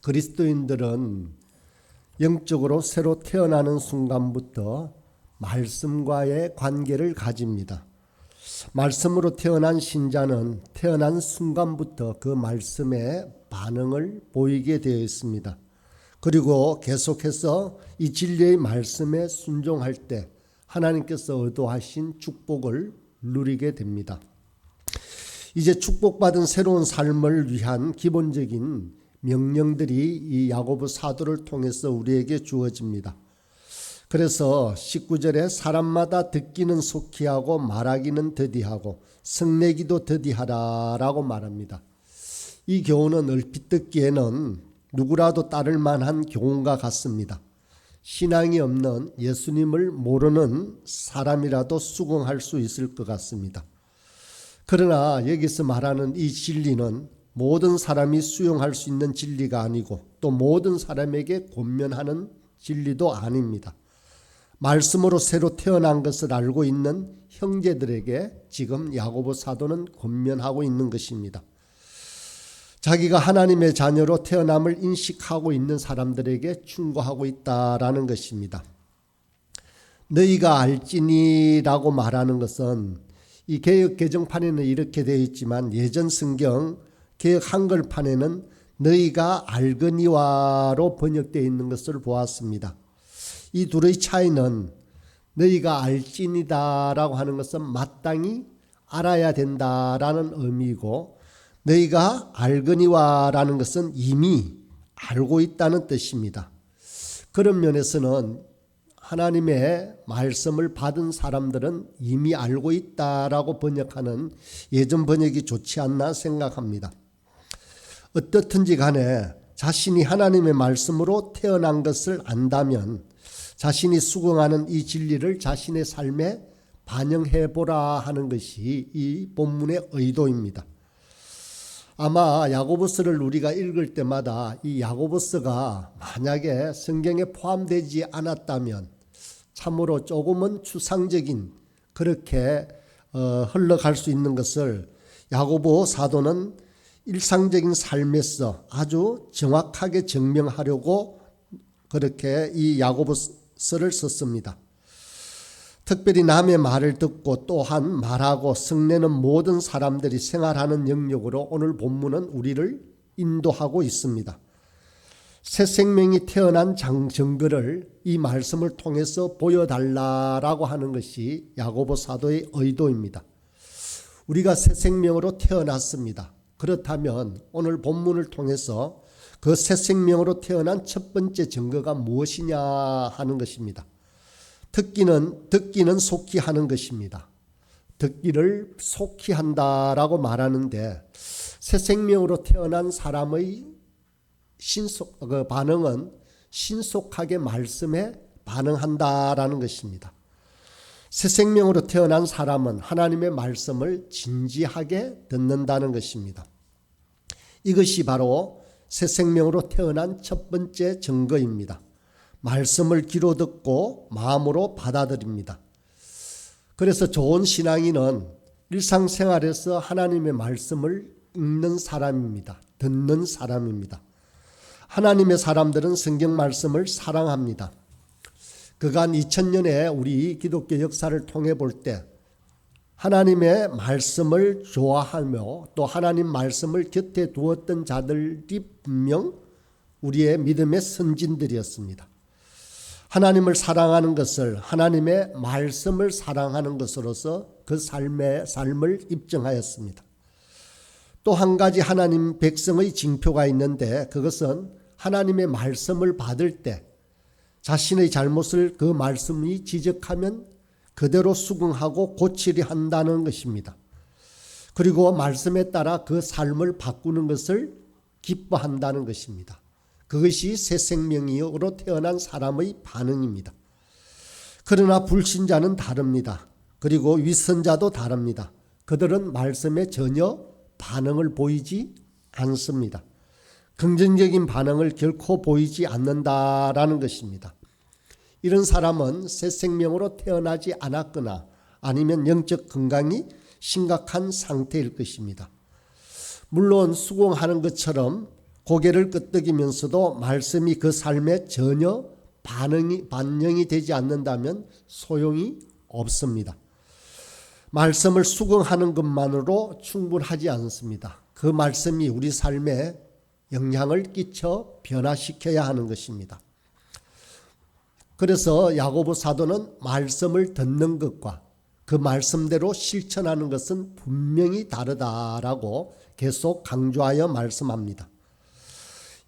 그리스도인들은 영적으로 새로 태어나는 순간부터 말씀과의 관계를 가집니다. 말씀으로 태어난 신자는 태어난 순간부터 그 말씀에 반응을 보이게 되어 있습니다. 그리고 계속해서 이 진리의 말씀에 순종할 때 하나님께서 의도하신 축복을 누리게 됩니다. 이제 축복받은 새로운 삶을 위한 기본적인 명령들이 이 야고보 사도를 통해서 우리에게 주어집니다. 그래서 19절에 사람마다 듣기는 속히 하고 말하기는 더디하고 성내기도 더디하라 라고 말합니다. 이 교훈은 얼핏 듣기에는 누구라도 따를 만한 교훈과 같습니다. 신앙이 없는 예수님을 모르는 사람이라도 수긍할 수 있을 것 같습니다. 그러나 여기서 말하는 이 진리는 모든 사람이 수용할 수 있는 진리가 아니고 또 모든 사람에게 권면하는 진리도 아닙니다. 말씀으로 새로 태어난 것을 알고 있는 형제들에게 지금 야고보 사도는 권면하고 있는 것입니다. 자기가 하나님의 자녀로 태어남을 인식하고 있는 사람들에게 충고하고 있다라는 것입니다. 너희가 알지니라고 말하는 것은 이 개역 개정판에는 이렇게 되어 있지만 예전 성경 개역 한글판에는 너희가 알거니와로 번역되어 있는 것을 보았습니다. 이 둘의 차이는 너희가 알지니다라고 하는 것은 마땅히 알아야 된다라는 의미이고 너희가 알거니와라는 것은 이미 알고 있다는 뜻입니다. 그런 면에서는 하나님의 말씀을 받은 사람들은 이미 알고 있다라고 번역하는 예전 번역이 좋지 않나 생각합니다. 어떻든지 간에 자신이 하나님의 말씀으로 태어난 것을 안다면 자신이 수긍하는 이 진리를 자신의 삶에 반영해 보라 하는 것이 이 본문의 의도입니다. 아마 야고보서를 우리가 읽을 때마다 이 야고보서가 만약에 성경에 포함되지 않았다면 참으로 조금은 추상적인 그렇게 흘러갈 수 있는 것을 야고보 사도는 일상적인 삶에서 아주 정확하게 증명하려고 그렇게 이 야고보서를 썼습니다. 특별히 남의 말을 듣고 또한 말하고 성내는 모든 사람들이 생활하는 영역으로 오늘 본문은 우리를 인도하고 있습니다. 새 생명이 태어난 증거를 이 말씀을 통해서 보여달라라고 하는 것이 야고보 사도의 의도입니다. 우리가 새 생명으로 태어났습니다. 그렇다면 오늘 본문을 통해서 그 새 생명으로 태어난 첫 번째 증거가 무엇이냐 하는 것입니다. 듣기는 속히 하는 것입니다. 듣기를 속히 한다라고 말하는데 새 생명으로 태어난 사람의 반응은 신속하게 말씀에 반응한다라는 것입니다. 새 생명으로 태어난 사람은 하나님의 말씀을 진지하게 듣는다는 것입니다. 이것이 바로 새 생명으로 태어난 첫 번째 증거입니다. 말씀을 귀로 듣고 마음으로 받아들입니다. 그래서 좋은 신앙인은 일상생활에서 하나님의 말씀을 읽는 사람입니다. 듣는 사람입니다. 하나님의 사람들은 성경 말씀을 사랑합니다. 그간 2000년의 우리 기독교 역사를 통해 볼 때 하나님의 말씀을 좋아하며 또 하나님 말씀을 곁에 두었던 자들이 분명 우리의 믿음의 선진들이었습니다. 하나님을 사랑하는 것을 하나님의 말씀을 사랑하는 것으로서 그 삶을 입증하였습니다. 또 한 가지 하나님 백성의 징표가 있는데 그것은 하나님의 말씀을 받을 때 자신의 잘못을 그 말씀이 지적하면 그대로 수긍하고 고치려 한다는 것입니다. 그리고 말씀에 따라 그 삶을 바꾸는 것을 기뻐한다는 것입니다. 그것이 새 생명으로 태어난 사람의 반응입니다. 그러나 불신자는 다릅니다. 그리고 위선자도 다릅니다. 그들은 말씀에 전혀 반응을 보이지 않습니다. 긍정적인 반응을 결코 보이지 않는다라는 것입니다. 이런 사람은 새 생명으로 태어나지 않았거나 아니면 영적 건강이 심각한 상태일 것입니다. 물론 수긍하는 것처럼 고개를 끄덕이면서도 말씀이 그 삶에 전혀 반영이 되지 않는다면 소용이 없습니다. 말씀을 수긍하는 것만으로 충분하지 않습니다. 그 말씀이 우리 삶에 영향을 끼쳐 변화시켜야 하는 것입니다. 그래서 야고보 사도는 말씀을 듣는 것과 그 말씀대로 실천하는 것은 분명히 다르다라고 계속 강조하여 말씀합니다.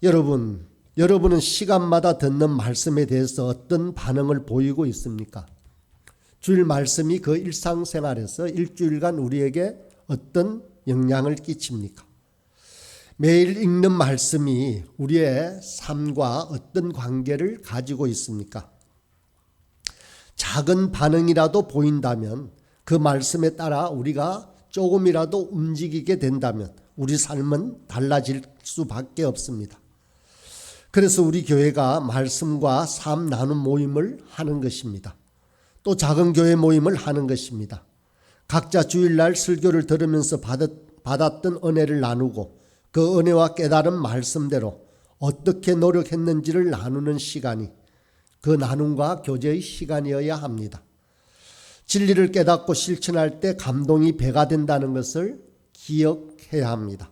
여러분은 시간마다 듣는 말씀에 대해서 어떤 반응을 보이고 있습니까? 주일 말씀이 그 일상생활에서 일주일간 우리에게 어떤 영향을 끼칩니까? 매일 읽는 말씀이 우리의 삶과 어떤 관계를 가지고 있습니까? 작은 반응이라도 보인다면 그 말씀에 따라 우리가 조금이라도 움직이게 된다면 우리 삶은 달라질 수밖에 없습니다. 그래서 우리 교회가 말씀과 삶 나눔 모임을 하는 것입니다. 또 작은 교회 모임을 하는 것입니다. 각자 주일날 설교를 들으면서 받았던 은혜를 나누고 그 은혜와 깨달은 말씀대로 어떻게 노력했는지를 나누는 시간이 그 나눔과 교제의 시간이어야 합니다. 진리를 깨닫고 실천할 때 감동이 배가 된다는 것을 기억해야 합니다.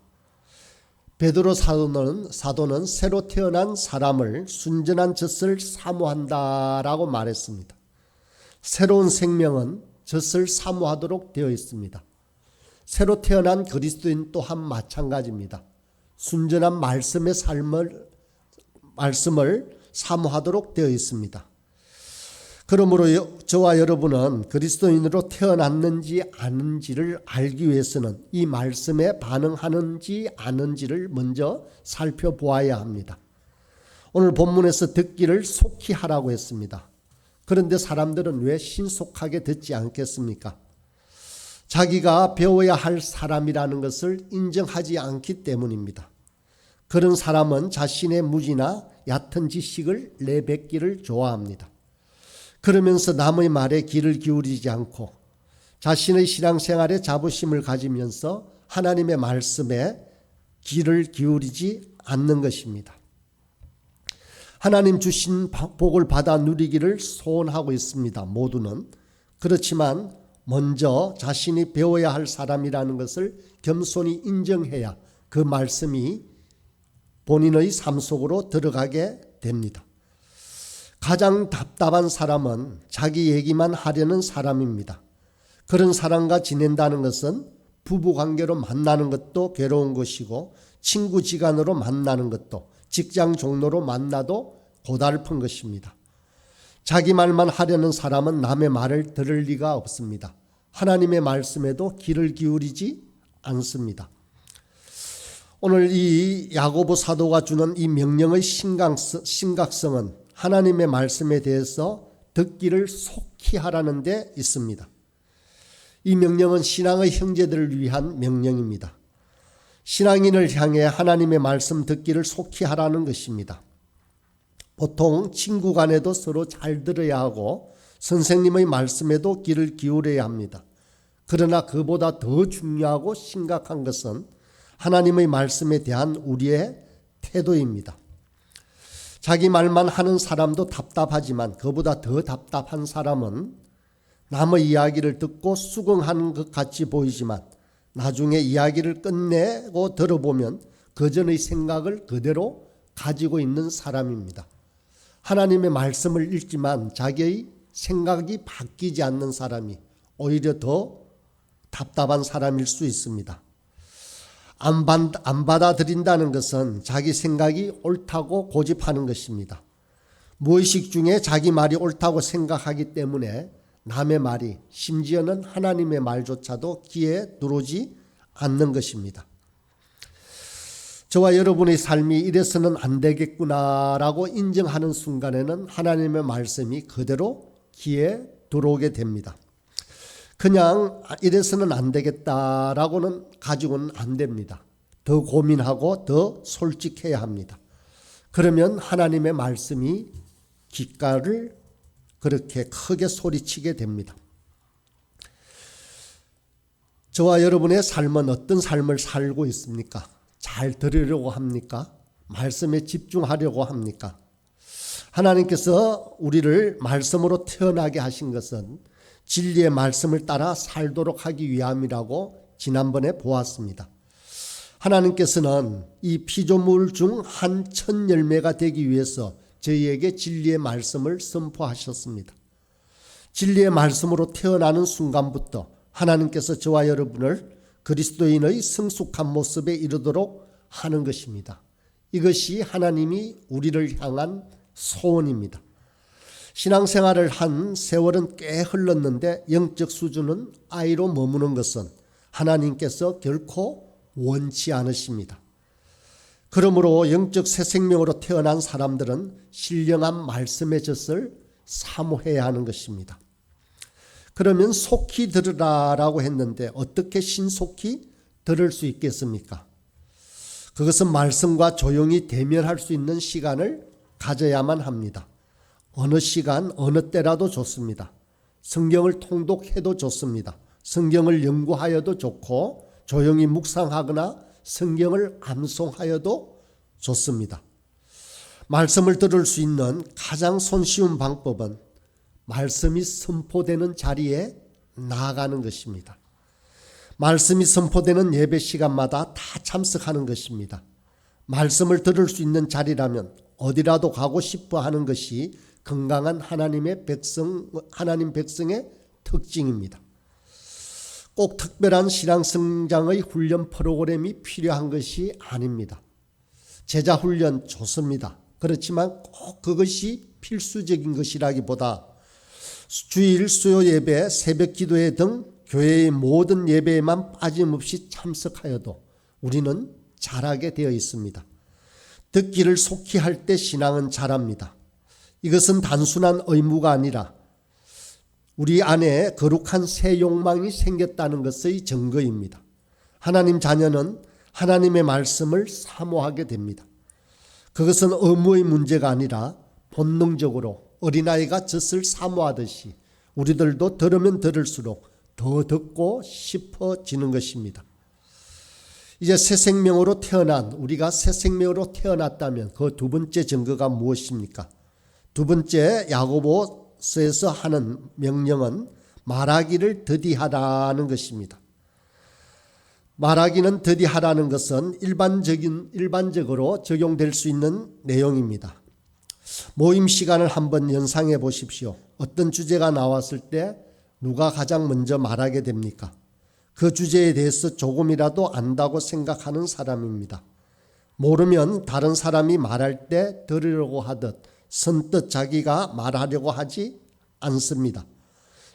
베드로 사도는 새로 태어난 사람을 순전한 젖을 사모한다라고 말했습니다. 새로운 생명은 젖을 사모하도록 되어 있습니다. 새로 태어난 그리스도인 또한 마찬가지입니다. 순전한 말씀을 사모하도록 되어 있습니다. 그러므로 저와 여러분은 그리스도인으로 태어났는지 아닌지를 알기 위해서는 이 말씀에 반응하는지 아닌지를 먼저 살펴보아야 합니다. 오늘 본문에서 듣기를 속히 하라고 했습니다. 그런데 사람들은 왜 신속하게 듣지 않겠습니까? 자기가 배워야 할 사람이라는 것을 인정하지 않기 때문입니다. 그런 사람은 자신의 무지나 얕은 지식을 내뱉기를 좋아합니다. 그러면서 남의 말에 귀를 기울이지 않고 자신의 신앙생활에 자부심을 가지면서 하나님의 말씀에 귀를 기울이지 않는 것입니다. 하나님 주신 복을 받아 누리기를 소원하고 있습니다. 모두는. 그렇지만 먼저 자신이 배워야 할 사람이라는 것을 겸손히 인정해야 그 말씀이 본인의 삶 속으로 들어가게 됩니다. 가장 답답한 사람은 자기 얘기만 하려는 사람입니다. 그런 사람과 지낸다는 것은 부부관계로 만나는 것도 괴로운 것이고 친구지간으로 만나는 것도 직장 종로로 만나도 고달픈 것입니다. 자기 말만 하려는 사람은 남의 말을 들을 리가 없습니다. 하나님의 말씀에도 귀를 기울이지 않습니다. 오늘 이 야고보 사도가 주는 이 명령의 심각성은 하나님의 말씀에 대해서 듣기를 속히 하라는 데 있습니다. 이 명령은 신앙의 형제들을 위한 명령입니다. 신앙인을 향해 하나님의 말씀 듣기를 속히 하라는 것입니다. 보통 친구 간에도 서로 잘 들어야 하고 선생님의 말씀에도 귀를 기울여야 합니다. 그러나 그보다 더 중요하고 심각한 것은 하나님의 말씀에 대한 우리의 태도입니다. 자기 말만 하는 사람도 답답하지만 그보다 더 답답한 사람은 남의 이야기를 듣고 수긍하는 것 같이 보이지만 나중에 이야기를 끝내고 들어보면 그전의 생각을 그대로 가지고 있는 사람입니다. 하나님의 말씀을 읽지만 자기의 생각이 바뀌지 않는 사람이 오히려 더 답답한 사람일 수 있습니다. 안 받아들인다는 것은 자기 생각이 옳다고 고집하는 것입니다. 무의식 중에 자기 말이 옳다고 생각하기 때문에 남의 말이 심지어는 하나님의 말조차도 귀에 들어오지 않는 것입니다. 저와 여러분의 삶이 이래서는 안 되겠구나라고 인정하는 순간에는 하나님의 말씀이 그대로 귀에 들어오게 됩니다. 그냥 이래서는 안 되겠다라고는 가지고는 안 됩니다. 더 고민하고 더 솔직해야 합니다. 그러면 하나님의 말씀이 귓가를 그렇게 크게 소리치게 됩니다. 저와 여러분의 삶은 어떤 삶을 살고 있습니까? 잘 들으려고 합니까? 말씀에 집중하려고 합니까? 하나님께서 우리를 말씀으로 태어나게 하신 것은 진리의 말씀을 따라 살도록 하기 위함이라고 지난번에 보았습니다. 하나님께서는 이 피조물 중 한 첫 열매가 되기 위해서 저희에게 진리의 말씀을 선포하셨습니다. 진리의 말씀으로 태어나는 순간부터 하나님께서 저와 여러분을 그리스도인의 성숙한 모습에 이르도록 하는 것입니다. 이것이 하나님이 우리를 향한 소원입니다. 신앙생활을 한 세월은 꽤 흘렀는데 영적 수준은 아이로 머무는 것은 하나님께서 결코 원치 않으십니다. 그러므로 영적 새 생명으로 태어난 사람들은 신령한 말씀의 젖을 사모해야 하는 것입니다. 그러면 속히 들으라라고 했는데 어떻게 신속히 들을 수 있겠습니까? 그것은 말씀과 조용히 대면할 수 있는 시간을 가져야만 합니다. 어느 시간 어느 때라도 좋습니다. 성경을 통독해도 좋습니다. 성경을 연구하여도 좋고 조용히 묵상하거나 성경을 암송하여도 좋습니다. 말씀을 들을 수 있는 가장 손쉬운 방법은 말씀이 선포되는 자리에 나아가는 것입니다. 말씀이 선포되는 예배 시간마다 다 참석하는 것입니다. 말씀을 들을 수 있는 자리라면 어디라도 가고 싶어 하는 것이 건강한 하나님 백성의 특징입니다. 꼭 특별한 신앙 성장의 훈련 프로그램이 필요한 것이 아닙니다. 제자 훈련 좋습니다. 그렇지만 꼭 그것이 필수적인 것이라기보다 주일 수요 예배, 새벽 기도회 등 교회의 모든 예배에만 빠짐없이 참석하여도 우리는 잘하게 되어 있습니다. 듣기를 속히 할 때 신앙은 자랍니다. 이것은 단순한 의무가 아니라 우리 안에 거룩한 새 욕망이 생겼다는 것의 증거입니다. 하나님 자녀는 하나님의 말씀을 사모하게 됩니다. 그것은 의무의 문제가 아니라 본능적으로 어린아이가 젖을 사모하듯이 우리들도 들으면 들을수록 더 듣고 싶어지는 것입니다. 이제 새 생명으로 태어난 우리가 새 생명으로 태어났다면 그 두 번째 증거가 무엇입니까? 두 번째 야고보서에서 하는 명령은 말하기를 더디하라는 것입니다. 말하기는 더디하라는 것은 일반적으로 적용될 수 있는 내용입니다. 모임 시간을 한번 연상해 보십시오. 어떤 주제가 나왔을 때 누가 가장 먼저 말하게 됩니까? 그 주제에 대해서 조금이라도 안다고 생각하는 사람입니다. 모르면 다른 사람이 말할 때 들으려고 하듯 선뜻 자기가 말하려고 하지 않습니다.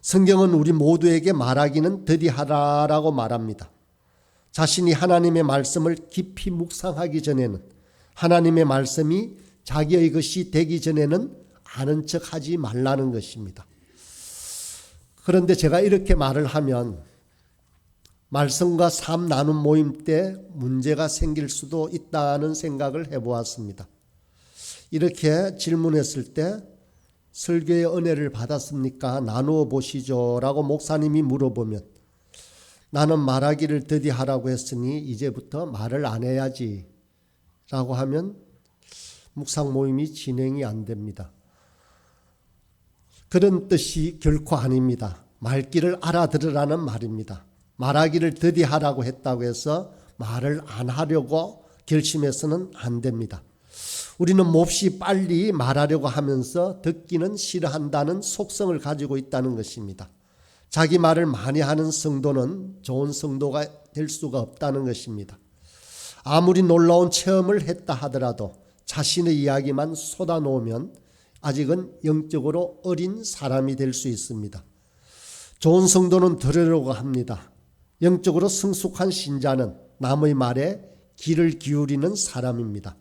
성경은 우리 모두에게 말하기는 더디하라라고 말합니다. 자신이 하나님의 말씀을 깊이 묵상하기 전에는, 하나님의 말씀이 자기의 것이 되기 전에는 아는 척하지 말라는 것입니다. 그런데 제가 이렇게 말을 하면 말씀과 삶 나눔 모임 때 문제가 생길 수도 있다는 생각을 해보았습니다. 이렇게 질문했을 때 설교의 은혜를 받았습니까? 나누어 보시죠 라고 목사님이 물어보면 나는 말하기를 더디하라고 했으니 이제부터 말을 안 해야지 라고 하면 묵상 모임이 진행이 안 됩니다. 그런 뜻이 결코 아닙니다. 말귀를 알아들으라는 말입니다. 말하기를 더디하라고 했다고 해서 말을 안 하려고 결심해서는 안 됩니다. 우리는 몹시 빨리 말하려고 하면서 듣기는 싫어한다는 속성을 가지고 있다는 것입니다. 자기 말을 많이 하는 성도는 좋은 성도가 될 수가 없다는 것입니다. 아무리 놀라운 체험을 했다 하더라도 자신의 이야기만 쏟아놓으면 아직은 영적으로 어린 사람이 될 수 있습니다. 좋은 성도는 들으려고 합니다. 영적으로 성숙한 신자는 남의 말에 귀를 기울이는 사람입니다.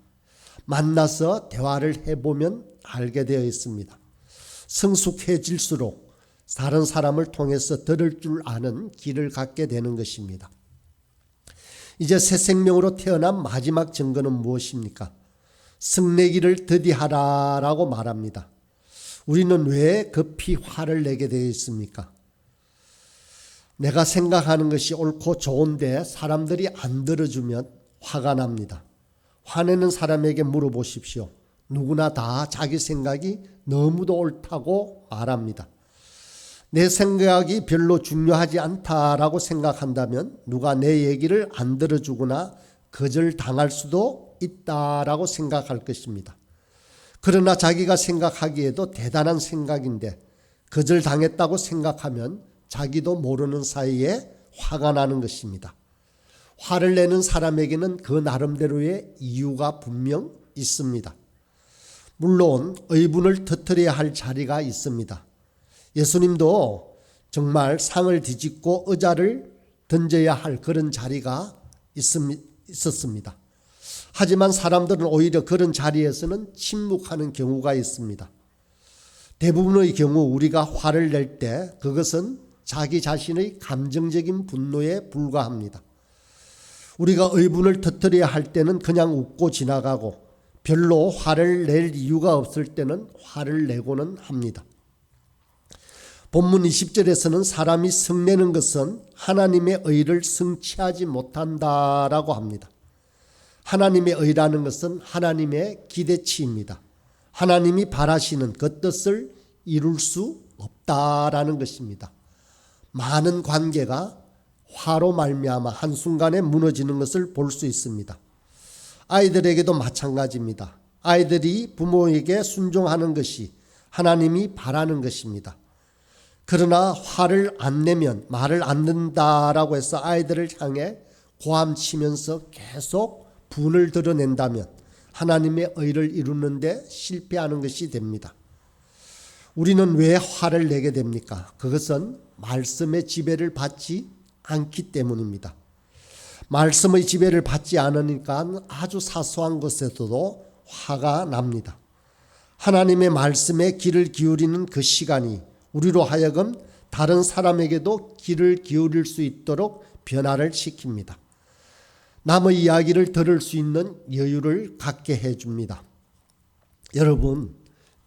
만나서 대화를 해보면 알게 되어 있습니다. 성숙해질수록 다른 사람을 통해서 들을 줄 아는 귀를 갖게 되는 것입니다. 이제 새 생명으로 태어난 마지막 증거는 무엇입니까? 성내기를 더디하라라고 말합니다. 우리는 왜 급히 화를 내게 되어 있습니까? 내가 생각하는 것이 옳고 좋은데 사람들이 안 들어주면 화가 납니다. 화내는 사람에게 물어보십시오. 누구나 다 자기 생각이 너무도 옳다고 말합니다. 내 생각이 별로 중요하지 않다라고 생각한다면 누가 내 얘기를 안 들어주거나 거절당할 수도 있다라고 생각할 것입니다. 그러나 자기가 생각하기에도 대단한 생각인데 거절당했다고 생각하면 자기도 모르는 사이에 화가 나는 것입니다. 화를 내는 사람에게는 그 나름대로의 이유가 분명 있습니다. 물론 의분을 터뜨려야 할 자리가 있습니다. 예수님도 정말 상을 뒤집고 의자를 던져야 할 그런 자리가 있었습니다. 하지만 사람들은 오히려 그런 자리에서는 침묵하는 경우가 있습니다. 대부분의 경우 우리가 화를 낼 때 그것은 자기 자신의 감정적인 분노에 불과합니다. 우리가 의분을 터뜨려야 할 때는 그냥 웃고 지나가고 별로 화를 낼 이유가 없을 때는 화를 내고는 합니다. 본문 20절에서는 사람이 성내는 것은 하나님의 의를 성취하지 못한다라고 합니다. 하나님의 의라는 것은 하나님의 기대치입니다. 하나님이 바라시는 그 뜻을 이룰 수 없다라는 것입니다. 많은 관계가 화로 말미암아 한순간에 무너지는 것을 볼 수 있습니다. 아이들에게도 마찬가지입니다. 아이들이 부모에게 순종하는 것이 하나님이 바라는 것입니다. 그러나 화를 안 내면 말을 안 듣는다라고 해서 아이들을 향해 고함치면서 계속 분을 드러낸다면 하나님의 의를 이루는데 실패하는 것이 됩니다. 우리는 왜 화를 내게 됩니까? 그것은 말씀의 지배를 받지 않기 때문입니다. 말씀의 지배를 받지 않으니까 아주 사소한 것에서도 화가 납니다. 하나님의 말씀에 귀를 기울이는 그 시간이 우리로 하여금 다른 사람에게도 귀를 기울일 수 있도록 변화를 시킵니다. 남의 이야기를 들을 수 있는 여유를 갖게 해줍니다. 여러분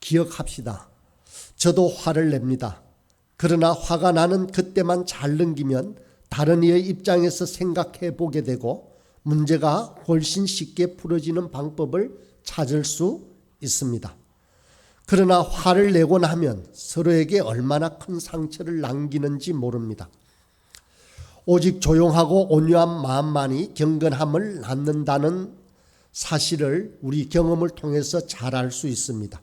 기억합시다. 저도 화를 냅니다. 그러나 화가 나는 그때만 잘 넘기면 다른 이의 입장에서 생각해 보게 되고 문제가 훨씬 쉽게 풀어지는 방법을 찾을 수 있습니다. 그러나 화를 내고 나면 서로에게 얼마나 큰 상처를 남기는지 모릅니다. 오직 조용하고 온유한 마음만이 경건함을 낳는다는 사실을 우리 경험을 통해서 잘 알 수 있습니다.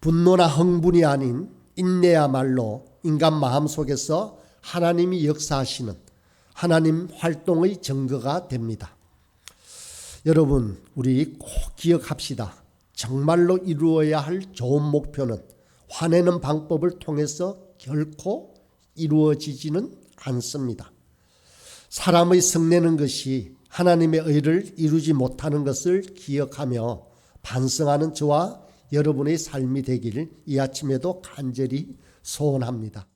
분노나 흥분이 아닌 인내야말로 인간 마음 속에서 하나님이 역사하시는 하나님 활동의 증거가 됩니다. 여러분 우리 꼭 기억합시다. 정말로 이루어야 할 좋은 목표는 화내는 방법을 통해서 결코 이루어지지는 않습니다. 사람의 성내는 것이 하나님의 의를 이루지 못하는 것을 기억하며 반성하는 저와 여러분의 삶이 되기를 이 아침에도 간절히 소원합니다.